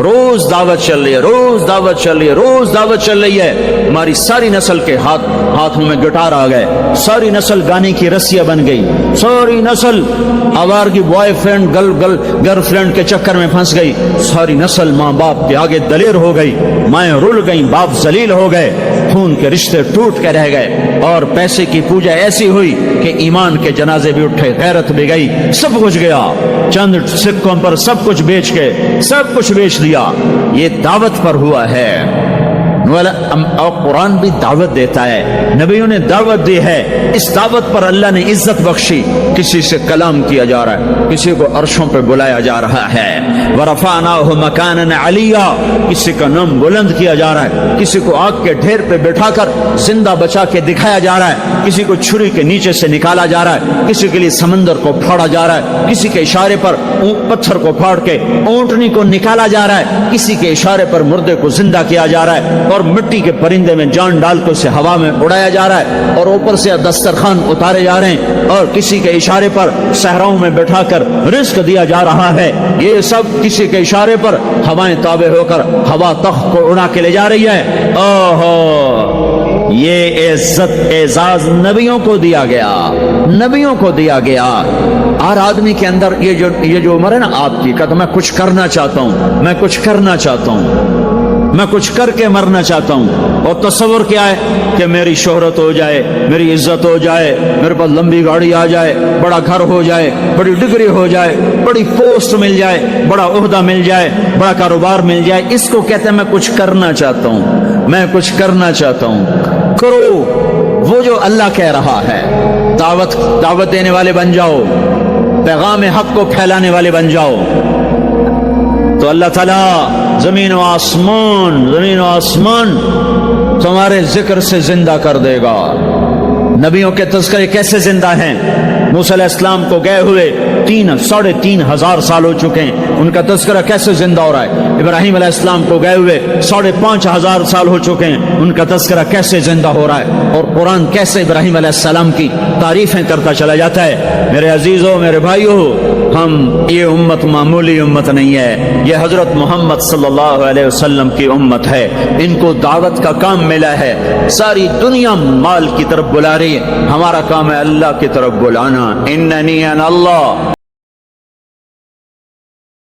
روز دعوت چل رہی ہے، روز دعوت چل رہی ہے، روز دعوت چل رہی ہے. ہماری ساری نسل کے ہاتھوں میں گٹار آ گئے، ساری نسل گانے کی رسیاں بن گئی، ساری نسل آوارگی بوائے فرینڈ گرل فرینڈ کے چکر میں پھنس گئی، ساری نسل ماں باپ کے آگے دلیر ہو گئی، مائیں رول گئیں، باپ ذلیل ہو گئے، خون کے رشتے ٹوٹ کے رہ گئے، اور پیسے کی پوجا ایسی ہوئی کہ ایمان کے جنازے بھی اٹھے، غیرت بھی گئی، سب کچھ گیا، چند سکوں پر سب کچھ بیچ کے سب کچھ بیچ دیا. یہ دعوت پر ہوا ہے. اور قرآن بھی دعوت دیتا ہے، نبیوں نے دعوت دی ہے. اس دعوت پر اللہ نے عزت بخشی. کسی سے کلام کیا جا رہا ہے، کسی کو عرشوں پہ بلایا جا رہا ہے. وَرَفَعْنَاهُ مَكَانًا عَلِيًّا، کسی کا نام بلند کیا جا رہا ہے، کسی کو آگ کے ڈھیر پہ بٹھا کر زندہ بچا کے دکھایا جا رہا ہے، کسی کو چھری کے نیچے سے نکالا جا رہا ہے، کسی کے لیے سمندر کو پھاڑا جا رہا ہے، کسی کے اشارے پر پتھر کو پھاڑ کے اونٹنی کو نکالا جا رہا ہے، کسی کے اشارے پر مردے کو زندہ کیا جا رہا ہے، اور مٹی کے پرندے میں جان ڈال کے اسے ہوا میں اڑایا جا رہا ہے، اور اوپر سے دسترخوان اتارے جا رہے ہیں، اور کسی کے اشارے پر صحراؤں میں بٹھا کر رزق دیا جا رہا ہے. یہ سب کسی کے اشارے پر ہوائیں تابع ہو کر ہوا تخت کو اڑا کے لے جا رہی ہے. اوہو، یہ عزت اعزاز نبیوں کو دیا گیا، نبیوں کو دیا گیا. ہر آدمی کے اندر یہ جو عمر ہے نا آپ کی، کہ میں کچھ کرنا چاہتا ہوں، میں کچھ کرنا چاہتا ہوں، میں کچھ کر کے مرنا چاہتا ہوں. اور تصور کیا ہے کہ میری شہرت ہو جائے، میری عزت ہو جائے، میرے پاس لمبی گاڑی آ جائے، بڑا گھر ہو جائے، بڑی ڈگری ہو جائے، بڑی پوسٹ مل جائے، بڑا عہدہ مل جائے، بڑا کاروبار مل جائے. اس کو کہتے ہیں میں کچھ کرنا چاہتا ہوں، میں کچھ کرنا چاہتا ہوں. کرو وہ جو اللہ کہہ رہا ہے. دعوت دینے والے بن جاؤ، پیغام حق کو پھیلانے والے بن جاؤ، تو اللہ تعالیٰ زمین و آسمان تمہارے ذکر سے زندہ کر دے گا. نبیوں کے تذکرے کیسے زندہ ہیں؟ موسیٰ علیہ السلام کو گئے ہوئے 3,500 سال ہو چکے ہیں، ان کا تذکرہ کیسے زندہ ہو رہا ہے؟ ابراہیم علیہ السلام کو گئے ہوئے 5,500 سال ہو چکے ہیں، ان کا تذکرہ کیسے زندہ ہو رہا ہے؟ اور قرآن کیسے ابراہیم علیہ السلام کی تعریفیں کرتا چلا جاتا ہے. میرے عزیزوں، میرے بھائیوں، یہ امت معمولی امت نہیں ہے، یہ حضرت محمد صلی اللہ علیہ وسلم کی امت ہے. ان کو دعوت کا کام ملا ہے. ساری دنیا مال کی طرف بلا رہی ہے، ہمارا کام ہے اللہ کی طرف بلانا. اننی انا اللہ